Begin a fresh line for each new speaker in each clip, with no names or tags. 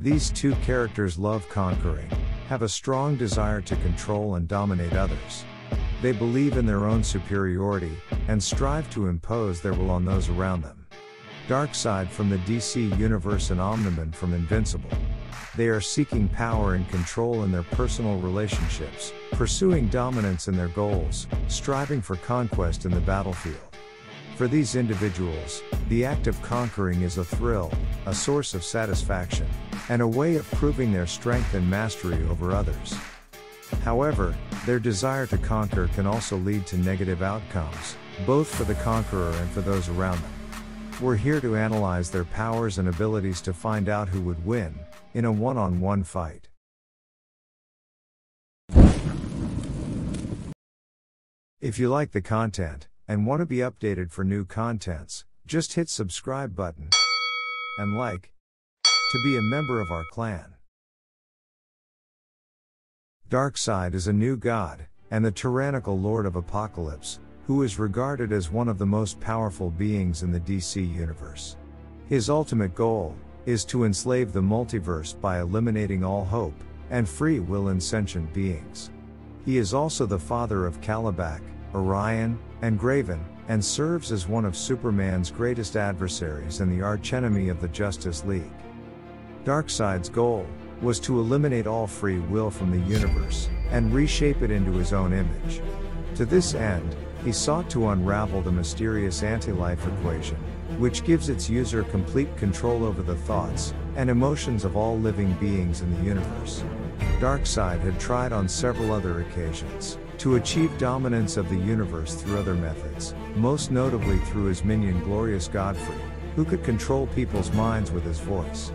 These two characters love conquering, have a strong desire to control and dominate others. They believe in their own superiority, and strive to impose their will on those around them. Darkseid from the DC Universe and Omniman from Invincible. They are seeking power and control in their personal relationships, pursuing dominance in their goals, striving for conquest in the battlefield. For these individuals, the act of conquering is a thrill, a source of satisfaction, and a way of proving their strength and mastery over others. However, their desire to conquer can also lead to negative outcomes, both for the conqueror and for those around them. We're here to analyze their powers and abilities to find out who would win in a one-on-one fight. If you like the content and want to be updated for new contents, just hit subscribe button and like to be a member of our clan. Darkseid is a new god, and the tyrannical Lord of Apocalypse, who is regarded as one of the most powerful beings in the DC Universe. His ultimate goal is to enslave the multiverse by eliminating all hope and free will in sentient beings. He is also the father of Kalibak, Orion, and Graven, and serves as one of Superman's greatest adversaries and the archenemy of the Justice League. Darkseid's goal was to eliminate all free will from the universe and reshape it into his own image. To this end, he sought to unravel the mysterious anti-life equation, which gives its user complete control over the thoughts and emotions of all living beings in the universe. Darkseid had tried on several other occasions to achieve dominance of the universe through other methods, most notably through his minion Glorious Godfrey, who could control people's minds with his voice.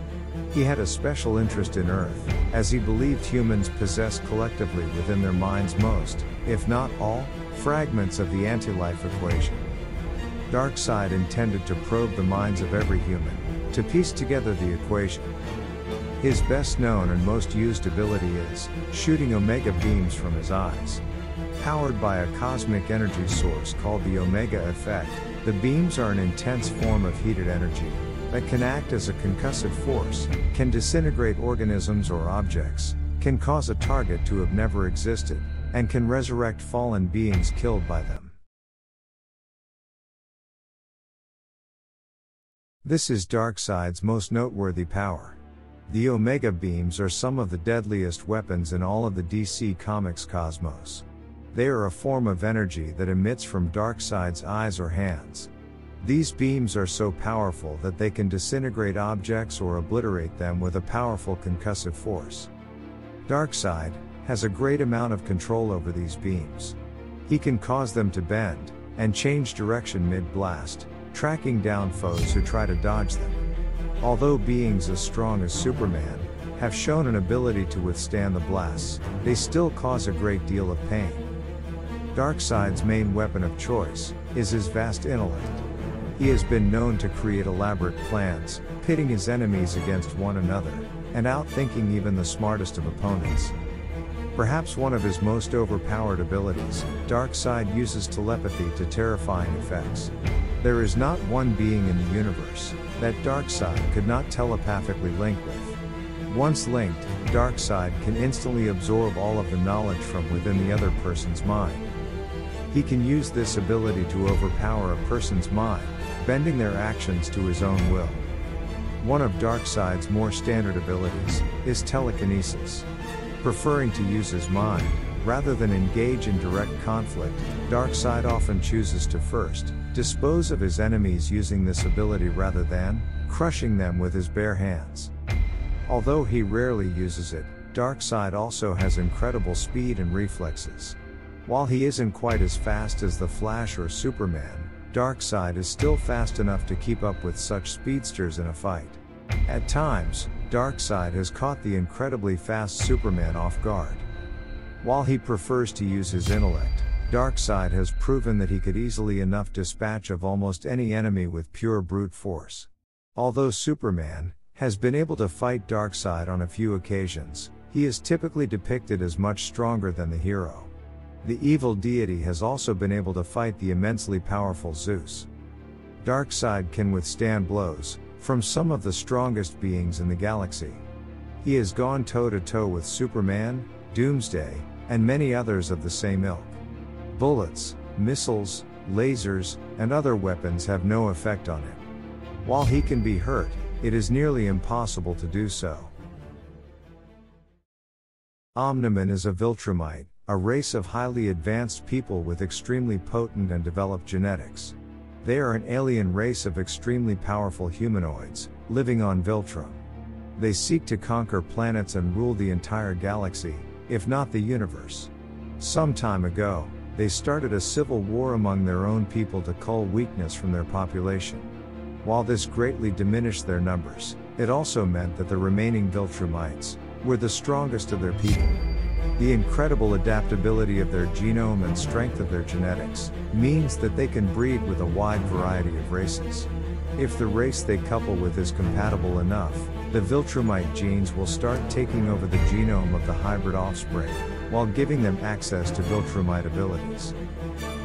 He had a special interest in Earth, as he believed humans possessed collectively within their minds most, if not all, fragments of the anti-life equation. Darkseid intended to probe the minds of every human, to piece together the equation. His best known and most used ability is shooting Omega beams from his eyes. Powered by a cosmic energy source called the Omega Effect, the beams are an intense form of heated energy that can act as a concussive force, can disintegrate organisms or objects, can cause a target to have never existed, and can resurrect fallen beings killed by them. This is Darkseid's most noteworthy power. The Omega beams are some of the deadliest weapons in all of the DC Comics cosmos. They are a form of energy that emits from Darkseid's eyes or hands. These beams are so powerful that they can disintegrate objects or obliterate them with a powerful concussive force. Darkseid has a great amount of control over these beams. He can cause them to bend and change direction mid-blast, tracking down foes who try to dodge them. Although beings as strong as Superman have shown an ability to withstand the blasts, they still cause a great deal of pain. Darkseid's main weapon of choice is his vast intellect. He has been known to create elaborate plans, pitting his enemies against one another, and outthinking even the smartest of opponents. Perhaps one of his most overpowered abilities, Darkseid uses telepathy to terrifying effects. There is not one being in the universe that Darkseid could not telepathically link with. Once linked, Darkseid can instantly absorb all of the knowledge from within the other person's mind. He can use this ability to overpower a person's mind, bending their actions to his own will. One of Darkseid's more standard abilities is telekinesis. Preferring to use his mind, rather than engage in direct conflict, Darkseid often chooses to first dispose of his enemies using this ability rather than crushing them with his bare hands. Although he rarely uses it, Darkseid also has incredible speed and reflexes. While he isn't quite as fast as the Flash or Superman, Darkseid is still fast enough to keep up with such speedsters in a fight. At times, Darkseid has caught the incredibly fast Superman off guard. While he prefers to use his intellect, Darkseid has proven that he could easily enough dispatch of almost any enemy with pure brute force. Although Superman has been able to fight Darkseid on a few occasions, he is typically depicted as much stronger than the hero. The evil deity has also been able to fight the immensely powerful Zeus. Darkseid can withstand blows from some of the strongest beings in the galaxy. He has gone toe-to-toe with Superman, Doomsday, and many others of the same ilk. Bullets, missiles, lasers, and other weapons have no effect on him. While he can be hurt, it is nearly impossible to do so. Omniman is a Viltrumite, a race of highly advanced people with extremely potent and developed genetics. They are an alien race of extremely powerful humanoids, living on Viltrum. They seek to conquer planets and rule the entire galaxy, if not the universe. Some time ago, they started a civil war among their own people to cull weakness from their population. While this greatly diminished their numbers, it also meant that the remaining Viltrumites were the strongest of their people. The incredible adaptability of their genome and strength of their genetics means that they can breed with a wide variety of races. If the race they couple with is compatible enough, the Viltrumite genes will start taking over the genome of the hybrid offspring, while giving them access to Viltrumite abilities.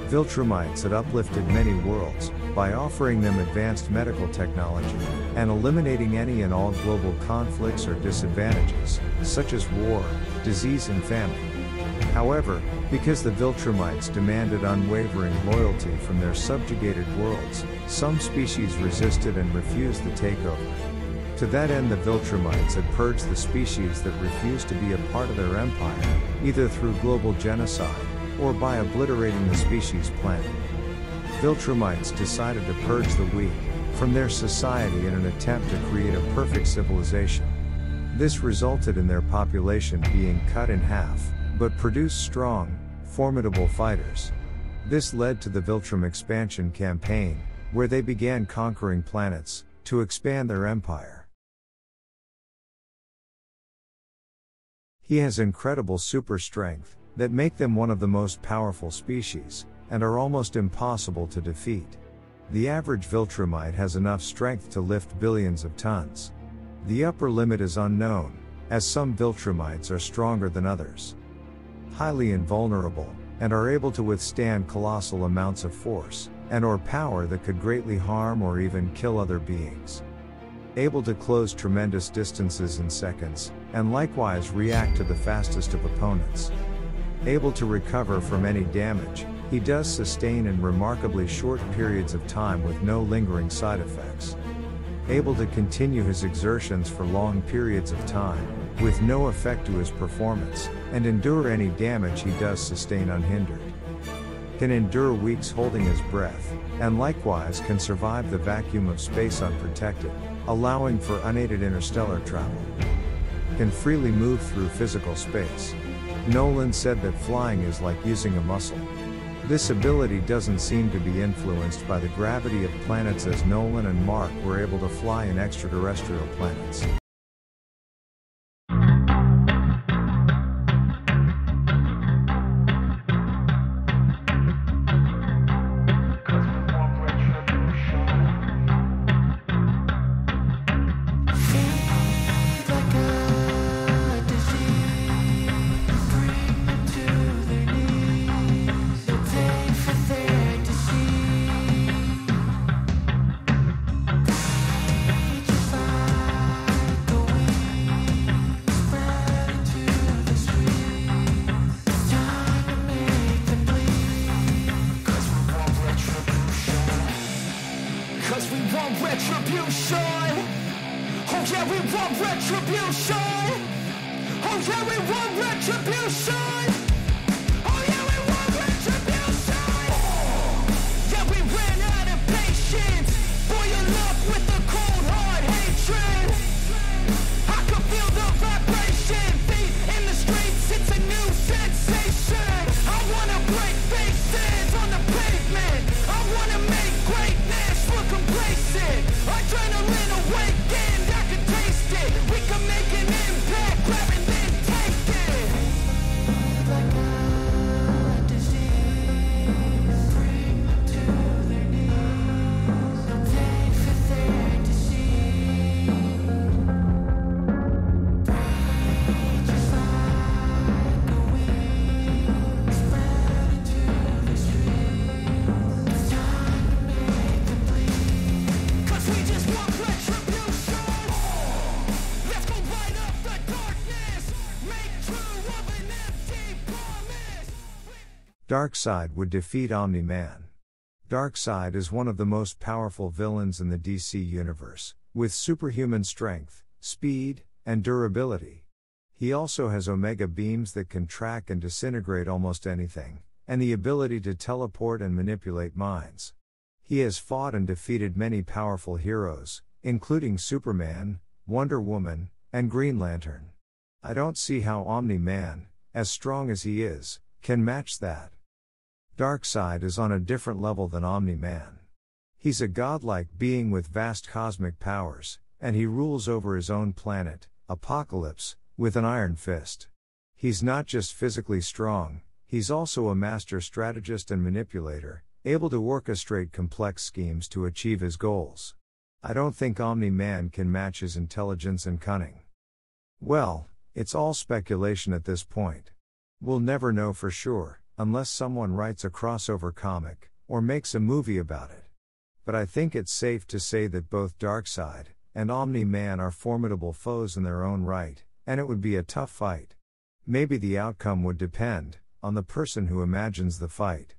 Viltrumites had uplifted many worlds, by offering them advanced medical technology, and eliminating any and all global conflicts or disadvantages, such as war, disease and famine. However, because the Viltrumites demanded unwavering loyalty from their subjugated worlds, some species resisted and refused the takeover. To that end, the Viltrumites had purged the species that refused to be a part of their empire, either through global genocide, or by obliterating the species' planet. Viltrumites decided to purge the weak from their society in an attempt to create a perfect civilization. This resulted in their population being cut in half, but produced strong, formidable fighters. This led to the Viltrum expansion campaign, where they began conquering planets to expand their empire. He has incredible super strength that make them one of the most powerful species, and are almost impossible to defeat. The average Viltrumite has enough strength to lift billions of tons. The upper limit is unknown, as some Viltrumites are stronger than others. Highly invulnerable, and are able to withstand colossal amounts of force, and/or power that could greatly harm or even kill other beings. Able to close tremendous distances in seconds, and likewise react to the fastest of opponents. Able to recover from any damage, he does sustain in remarkably short periods of time with no lingering side effects. Able to continue his exertions for long periods of time, with no effect to his performance, and endure any damage he does sustain unhindered. Can endure weeks holding his breath, and likewise can survive the vacuum of space unprotected, allowing for unaided interstellar travel. Can freely move through physical space. Nolan said that flying is like using a muscle. This ability doesn't seem to be influenced by the gravity of planets, as Nolan and Mark were able to fly in extraterrestrial planets. Darkseid would defeat Omni-Man. Darkseid is one of the most powerful villains in the DC universe, with superhuman strength, speed, and durability. He also has Omega beams that can track and disintegrate almost anything, and the ability to teleport and manipulate minds. He has fought and defeated many powerful heroes, including Superman, Wonder Woman, and Green Lantern. I don't see how Omni-Man, as strong as he is, can match that. Darkseid is on a different level than Omni-Man. He's a godlike being with vast cosmic powers, and he rules over his own planet, Apokolips, with an iron fist. He's not just physically strong, he's also a master strategist and manipulator, able to orchestrate complex schemes to achieve his goals. I don't think Omni-Man can match his intelligence and cunning. Well, it's all speculation at this point. We'll never know for sure, unless someone writes a crossover comic, or makes a movie about it. But I think it's safe to say that both Darkseid and Omni-Man are formidable foes in their own right, and it would be a tough fight. Maybe the outcome would depend on the person who imagines the fight.